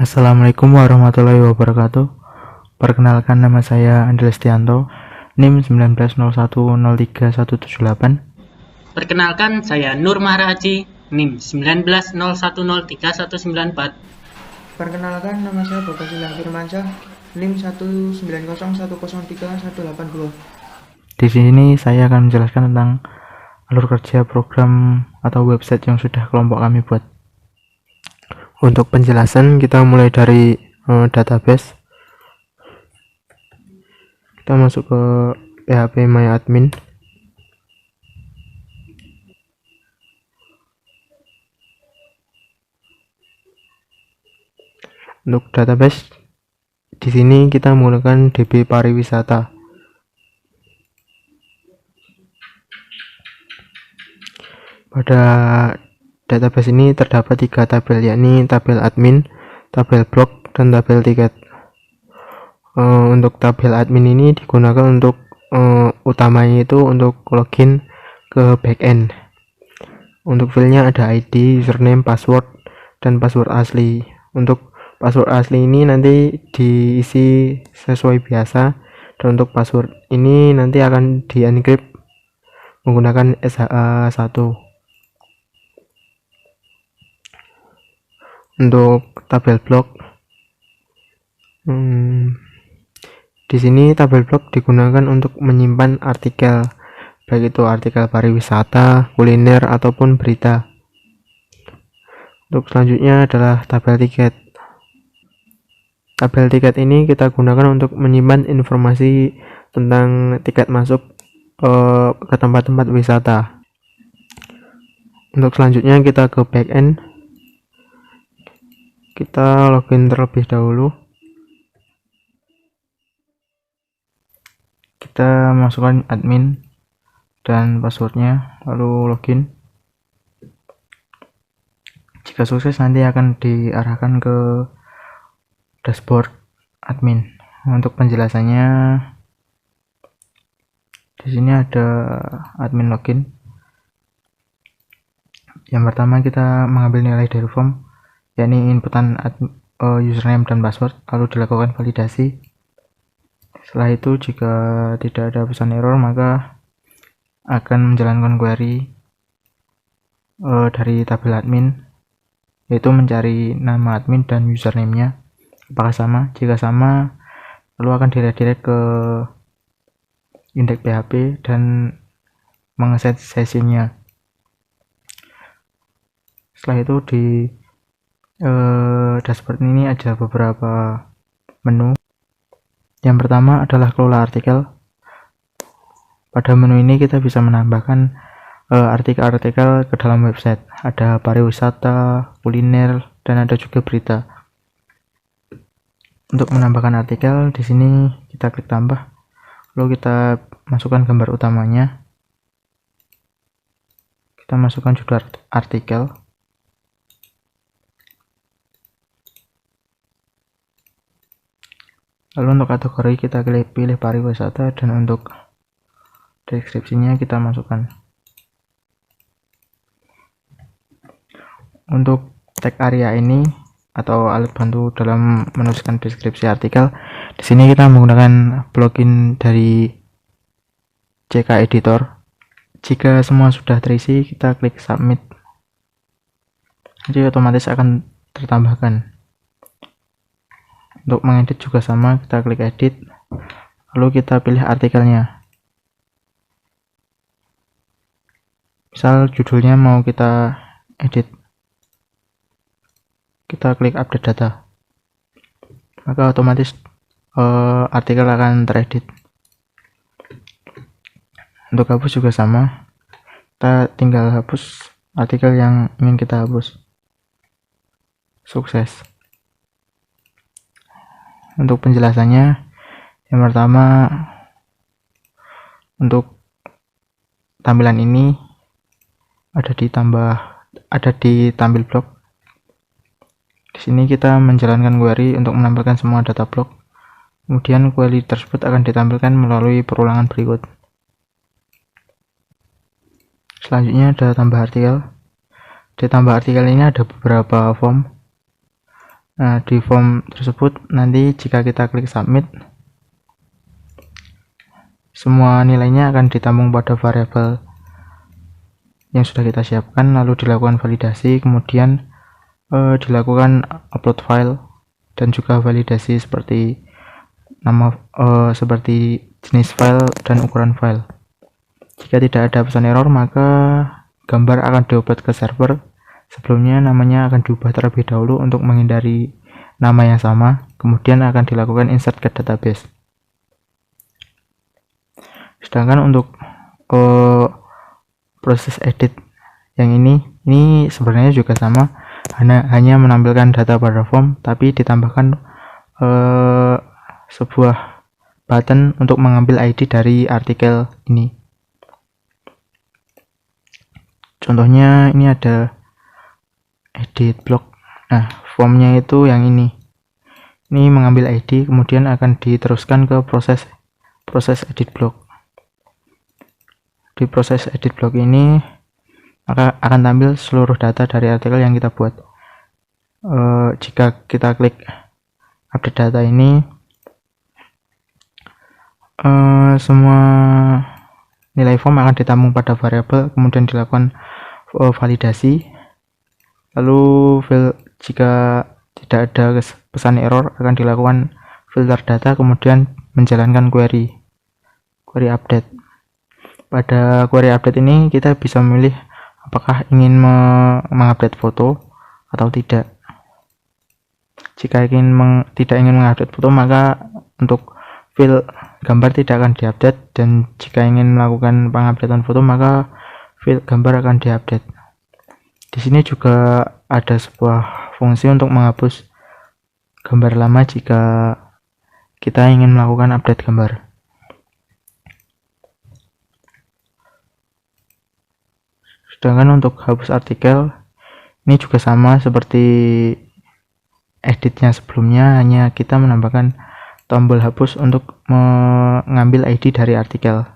Assalamualaikum warahmatullahi wabarakatuh. Perkenalkan, nama saya Andri Lestianto, NIM 1901031178. Perkenalkan, saya Nur Maharaji, NIM 1901031194. Perkenalkan, nama saya Bapak Silang Firmansyah, NIM 190103180. Di sini saya akan menjelaskan tentang alur kerja program atau website yang sudah kelompok kami buat. Untuk penjelasan, kita mulai dari database. Kita masuk ke PHP My Admin. Untuk database, di sini kita menggunakan DB pariwisata. Pada database ini terdapat 3 tabel, yakni tabel admin, tabel blog, dan tabel tiket. Untuk tabel admin ini digunakan untuk utamanya itu untuk login ke backend. Untuk filenya ada ID, username, password, dan password asli. Untuk password asli ini nanti diisi sesuai biasa, dan untuk password ini nanti akan di encrypt menggunakan SHA-1. Untuk tabel blog, di sini tabel blog digunakan untuk menyimpan artikel, baik itu artikel pariwisata, kuliner, ataupun berita. Untuk selanjutnya adalah tabel tiket. Tabel tiket ini kita gunakan untuk menyimpan informasi tentang tiket masuk ke tempat-tempat wisata. Untuk selanjutnya kita ke backend. Kita login terlebih dahulu. Kita masukkan admin dan passwordnya, lalu login. Jika sukses, nanti akan diarahkan ke dashboard admin. Untuk penjelasannya, di sini ada admin login. Yang pertama, kita mengambil nilai dari form, yakni inputan username dan password, lalu dilakukan validasi. Setelah itu, jika tidak ada pesan error, maka akan menjalankan query dari tabel admin, yaitu mencari nama admin dan username-nya apakah sama. Jika sama, lalu akan diredirect ke index PHP dan mengeset sesinya. Setelah itu di dashboard ini ada beberapa menu. Yang pertama adalah kelola artikel. Pada menu ini kita bisa menambahkan artikel-artikel ke dalam website. Ada pariwisata, kuliner, dan ada juga berita. Untuk menambahkan artikel, di sini kita klik tambah, lalu kita masukkan gambar utamanya. Kita masukkan judul artikel. Lalu untuk kategori kita pilih pariwisata, dan untuk deskripsinya kita masukkan. Untuk tag area ini atau alat bantu dalam menuliskan deskripsi artikel, di sini kita menggunakan plugin dari CK Editor. Jika semua sudah terisi, kita klik submit. Jadi otomatis akan tertambahkan. Untuk mengedit juga sama, kita klik edit, lalu kita pilih artikelnya. Misal judulnya mau kita edit, kita klik update data, maka otomatis artikel akan teredit. Untuk hapus juga sama, kita tinggal hapus artikel yang ingin kita hapus. Sukses. Untuk penjelasannya, yang pertama, untuk tampilan ini ada di tampil blog. Di sini kita menjalankan query untuk menampilkan semua data blog. Kemudian query tersebut akan ditampilkan melalui perulangan berikut. Selanjutnya ada tambah artikel. Di tambah artikel ini ada beberapa form. Nah, di form tersebut nanti jika kita klik submit, semua nilainya akan ditampung pada variabel yang sudah kita siapkan, lalu dilakukan validasi, kemudian dilakukan upload file dan juga validasi seperti seperti jenis file dan ukuran file. Jika tidak ada pesan error, maka gambar akan diupload ke server. Sebelumnya namanya akan diubah terlebih dahulu untuk menghindari nama yang sama, kemudian akan dilakukan insert ke database. Sedangkan untuk proses edit yang ini sebenarnya juga sama, hanya menampilkan data pada form, tapi ditambahkan sebuah button untuk mengambil ID dari artikel ini. Contohnya ini ada edit block. Nah, formnya itu yang ini mengambil ID, kemudian akan diteruskan ke proses edit block. Di proses edit block ini maka akan tampil seluruh data dari artikel yang kita buat. Jika kita klik update data ini, semua nilai form akan ditampung pada variabel, kemudian dilakukan validasi. Lalu jika tidak ada pesan error, akan dilakukan filter data, kemudian menjalankan query update. Pada query update ini kita bisa memilih apakah ingin mengupdate foto atau tidak. Jika tidak ingin mengupdate foto, maka untuk file gambar tidak akan diupdate, dan jika ingin melakukan pengupdatean foto, maka file gambar akan diupdate. Di sini juga ada sebuah fungsi untuk menghapus gambar lama jika kita ingin melakukan update gambar. Sedangkan untuk hapus artikel ini juga sama seperti editnya sebelumnya, hanya kita menambahkan tombol hapus untuk mengambil ID dari artikel.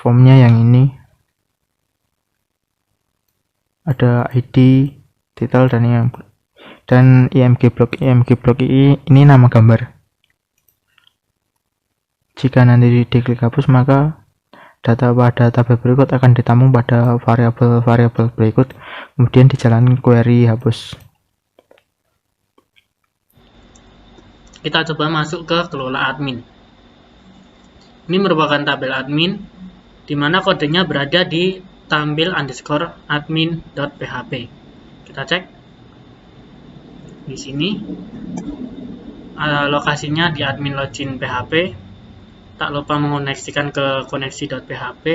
Formnya yang ini ada ID, title, dan img block. Img block ini nama gambar. Jika nanti diklik hapus, maka data pada tabel berikut akan ditampung pada variabel berikut, kemudian dijalankan query hapus. Kita coba masuk ke kelola admin. Ini merupakan tabel admin, di mana kodenya berada di tampil_admin.php. Kita cek di sini, lokasinya di admin login php. Tak lupa mengoneksikan ke koneksi.php.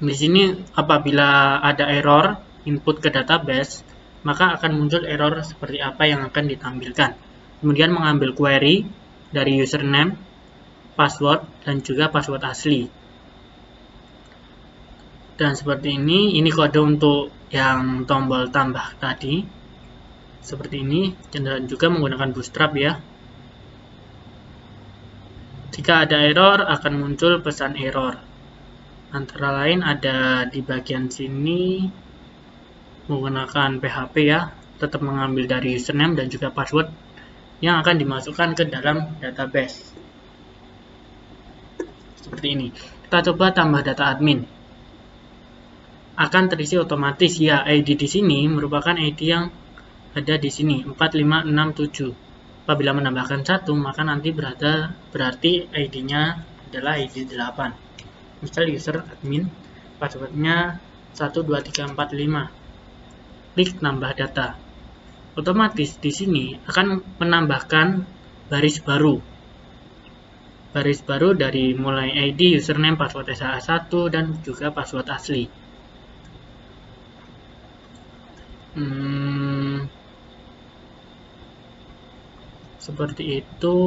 Di sini apabila ada error input ke database, maka akan muncul error seperti apa yang akan ditampilkan. Kemudian mengambil query dari username, password, dan juga password asli. Dan seperti ini kode untuk yang tombol tambah tadi. Seperti ini, dan juga menggunakan bootstrap ya. Jika ada error, akan muncul pesan error. Antara lain ada di bagian sini menggunakan PHP ya, tetap mengambil dari username dan juga password yang akan dimasukkan ke dalam database. Seperti ini. Kita coba tambah data admin. Akan terisi otomatis ya. ID di sini merupakan ID yang ada di sini 4567. Apabila menambahkan 1, maka nanti berarti ID-nya adalah ID 8. Misal user admin, passwordnya 12345. Klik tambah data. Otomatis di sini akan menambahkan baris baru. Baris baru dari mulai ID, username, password SSH1, dan juga password asli. Seperti itu.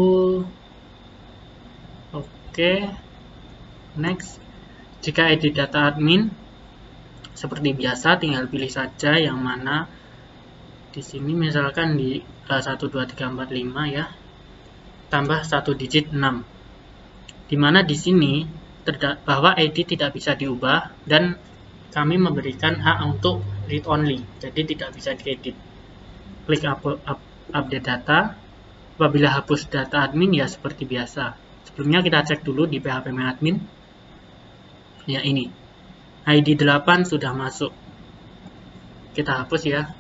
Oke. Next. Jika edit data admin, seperti biasa tinggal pilih saja yang mana. Di sini misalkan di 12345 ya. Tambah 1 digit 6. Dimana di sini bahwa ID tidak bisa diubah dan kami memberikan hak untuk read only, jadi tidak bisa diedit. Klik update data. Apabila hapus data admin ya seperti biasa. Sebelumnya kita cek dulu di PHP admin. Ya ini. ID 8 sudah masuk. Kita hapus ya.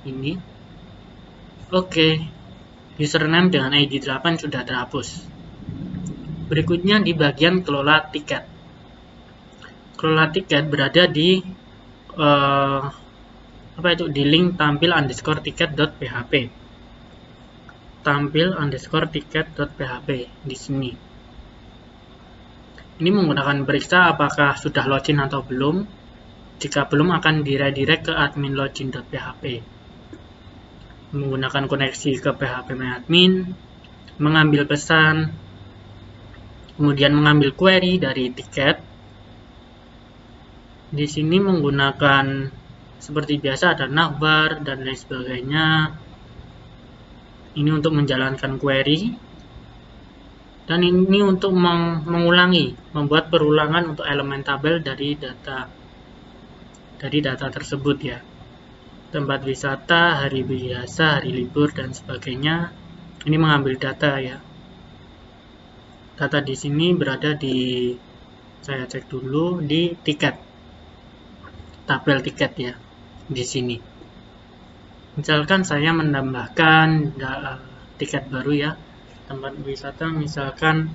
Ini. Oke. Username dengan ID 8 sudah terhapus. Berikutnya di bagian kelola tiket. Kelola tiket berada di di link tampil_ticket.php. tampil_ticket.php di sini. Ini menggunakan periksa apakah sudah login atau belum. Jika belum akan diredirect ke admin login.php. Menggunakan koneksi ke PHP admin, mengambil pesan, kemudian mengambil query dari tiket. Di sini menggunakan seperti biasa ada navbar dan lain sebagainya. Ini untuk menjalankan query, dan ini untuk membuat perulangan untuk elemen tabel dari data tersebut ya. Tempat wisata, hari biasa, hari libur dan sebagainya. Ini mengambil data ya. Data di sini berada di, saya cek dulu di tiket, tabel tiket ya di sini. Misalkan saya menambahkan tiket baru ya, tempat wisata misalkan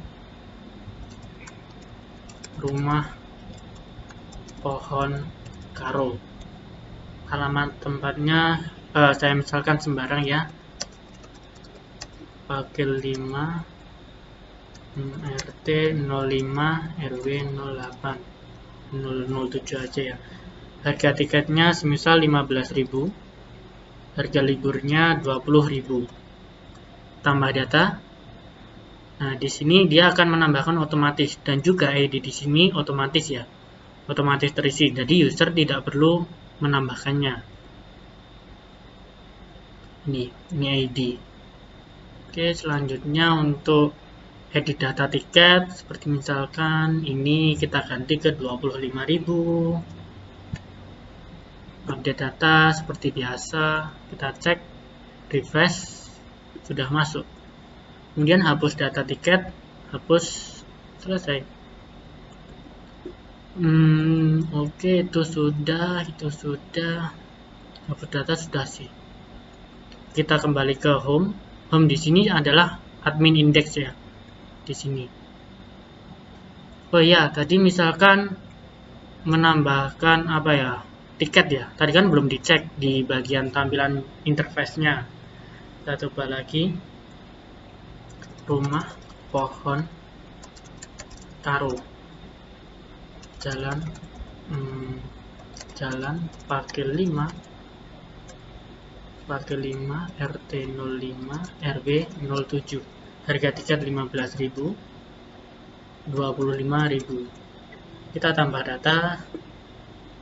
rumah pohon karo. Alamat tempatnya saya misalkan sembarang ya, Pakil 5 RT 05 RW 08 007 aja ya. Harga tiketnya semisal 15.000. Harga liburnya 20.000. Tambah data. Nah, di sini dia akan menambahkan otomatis, dan juga ID di sini otomatis ya. Otomatis terisi. Jadi user tidak perlu menambahkannya. Ini ID. Oke, selanjutnya untuk edit data tiket, seperti misalkan ini kita ganti ke 25.000. Update data seperti biasa, kita cek, refresh, sudah masuk. Kemudian hapus data tiket, hapus, selesai. Oke, itu sudah, hapus data sudah sih. Kita kembali ke home. Home di sini adalah admin index ya, di sini. Oh ya, tadi misalkan menambahkan tiket ya. Tadi kan belum dicek di bagian tampilan interface-nya. Kita coba lagi. Rumah pohon karo. Jalan Pakil 5 RT 05 RW 07. Harga tiket 15.000, 25.000. Kita tambah data.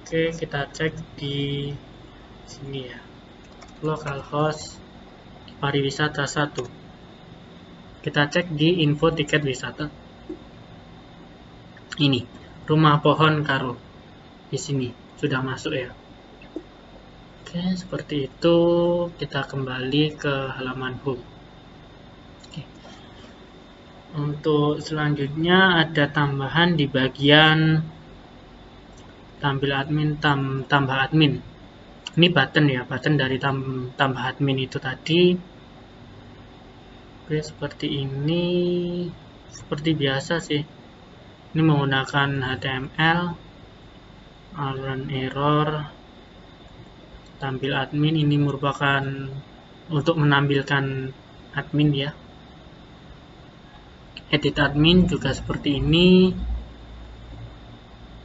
Oke, kita cek di sini ya. Localhost pariwisata 1. Kita cek di info tiket wisata. Ini, rumah pohon karo. Di sini sudah masuk ya. Oke, seperti itu. Kita kembali ke halaman home. Oke. Untuk selanjutnya ada tambahan di bagian tampil admin, tambah admin. Ini button ya, button dari tambah admin itu tadi. Oke, seperti ini. Seperti biasa sih. Ini menggunakan HTML, run error, tampil admin. Ini merupakan untuk menampilkan admin ya. Edit admin juga seperti ini.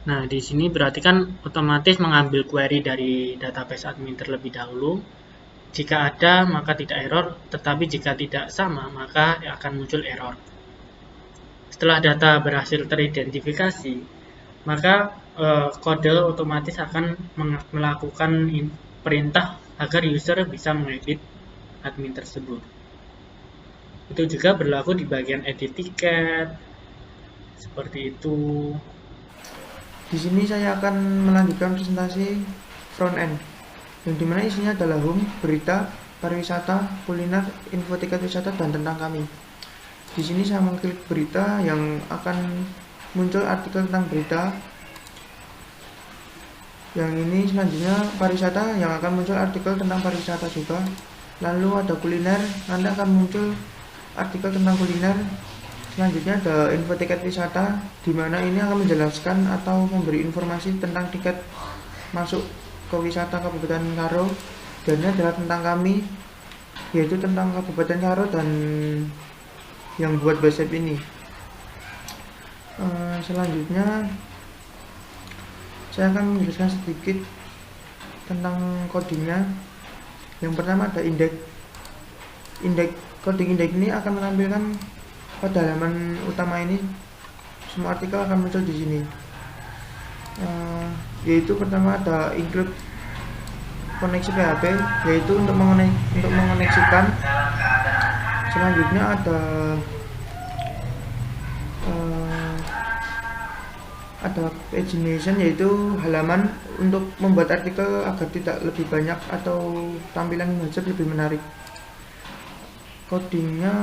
Nah, di sini berarti kan otomatis mengambil query dari database admin terlebih dahulu. Jika ada, maka tidak error, tetapi jika tidak sama, maka akan muncul error. Setelah data berhasil teridentifikasi, maka kode otomatis akan melakukan perintah agar user bisa mengedit admin tersebut. Itu juga berlaku di bagian edit tiket, Seperti itu. Di sini saya akan melanjutkan presentasi front end, yang dimana isinya adalah home, berita, pariwisata, kuliner, info tiket wisata, dan tentang kami. Di sini saya mengklik berita yang akan muncul artikel tentang berita. Yang ini selanjutnya pariwisata yang akan muncul artikel tentang pariwisata juga. Lalu ada kuliner, nanti akan muncul artikel tentang kuliner. Selanjutnya ada info tiket wisata, di mana ini akan menjelaskan atau memberi informasi tentang tiket masuk ke wisata Kabupaten Karo. Dan ini adalah tentang kami, yaitu tentang Kabupaten Karo dan yang buat website ini. Selanjutnya saya akan menjelaskan sedikit tentang codingnya. Yang pertama ada indeks. Coding indeks ini akan menampilkan pada halaman utama ini, semua artikel akan muncul di sini. Yaitu pertama ada include koneksi PHP, yaitu untuk mengoneksikan. Selanjutnya ada pagination, yaitu halaman untuk membuat artikel agar tidak lebih banyak atau tampilan website lebih menarik. Codingnya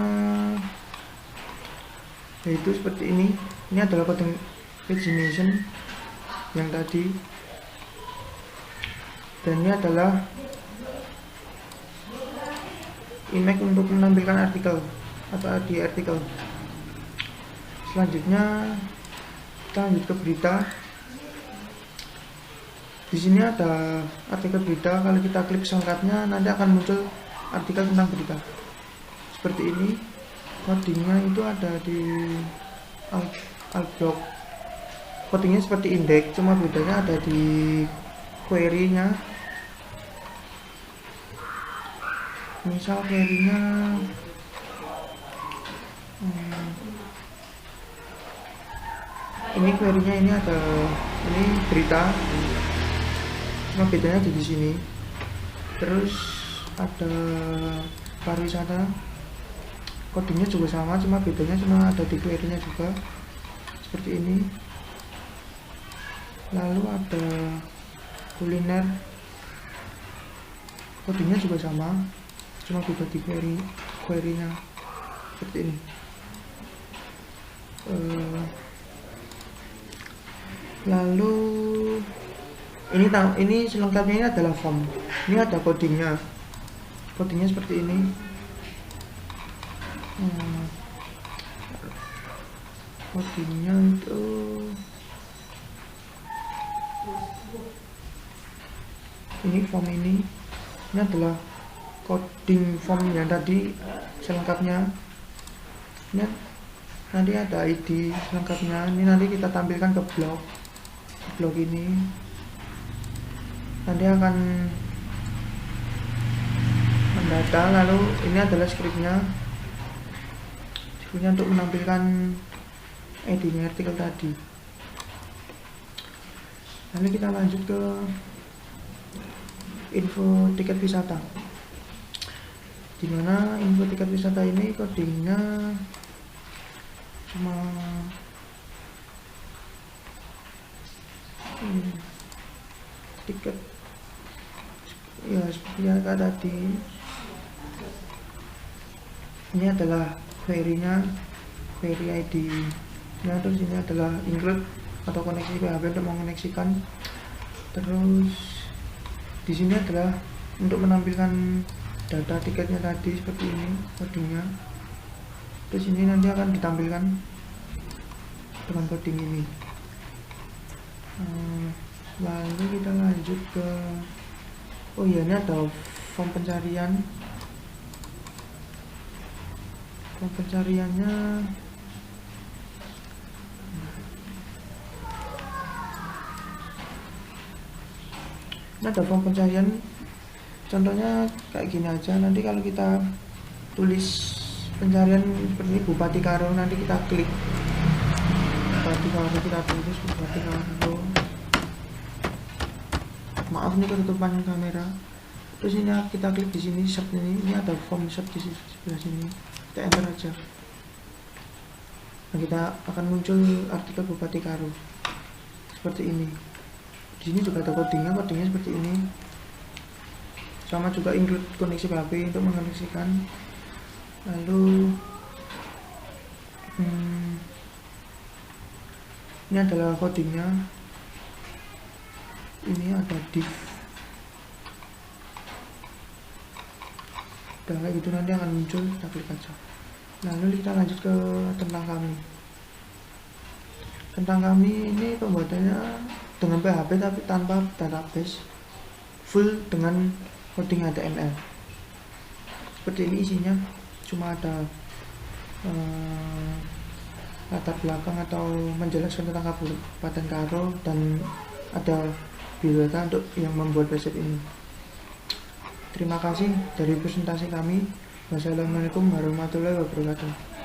yaitu seperti ini. Ini adalah coding pagination yang tadi, dan ini adalah image untuk menampilkan artikel atau di artikel. Selanjutnya kita lanjut ke berita. Di sini ada artikel berita. Kalau kita klik selengkapnya, nanti akan muncul artikel tentang berita seperti ini. Codingnya itu ada di Outlook. Codingnya seperti indeks, cuma bedanya ada di query-nya. Misal query-nya ini query-nya ini ada, ini berita, cuma bedanya di sini. Terus ada pariwisata, codingnya juga sama, cuma bedanya cuma ada di query-nya juga seperti ini. Lalu ada kuliner, codingnya juga sama, cuma beda di query-nya seperti ini. Lalu ini selengkapnya ini adalah form. Ini ada codingnya seperti ini. Codingnya itu ini form ini adalah coding form yang tadi selengkapnya. Ini nanti ada ID selengkapnya. Ini nanti kita tampilkan ke blog ini. Nanti akan mendata. Lalu ini adalah scriptnya untuk menampilkan ID-nya artikel tadi. Lalu kita lanjut ke info tiket wisata, dimana info tiket wisata ini codingnya cuma tiket ya seperti yang tadi. Ini adalah query-nya, query ID nya. Terus ini adalah include atau koneksi PHP untuk mengoneksikan. Terus di sini adalah untuk menampilkan data tiketnya tadi seperti ini codingnya. Terus ini nanti akan ditampilkan dengan coding ini. Lalu kita lanjut ke ini ada form pencarian. Form pencariannya ini ada form pencarian, contohnya kayak gini aja. Nanti kalau kita tulis pencarian seperti ini, Bupati Karo, nanti kita klik Bupati Karo, kita tulis Bupati Karo. Maaf nih ketutupan kamera. Terus ini kita klik di sini search ini ada form search di sebelah sini. Kita enter aja. Nah, kita akan muncul artikel Bupati Karo seperti ini. Di sini juga ada codingnya seperti ini. Sama juga include koneksi PHP untuk mengoneksikan. Lalu ini adalah codingnya. Ini ada div. Dan kayak gitu nanti akan muncul, kita klik aja. Lalu kita lanjut ke tentang kami. Tentang kami ini pembuatannya dengan PHP tapi tanpa database, full dengan coding HTML. Seperti ini isinya, cuma ada latar belakang atau menjelaskan tentang Kabupaten Karo dan ada biodata untuk yang membuat website ini. Terima kasih dari presentasi kami. Wassalamualaikum warahmatullahi wabarakatuh.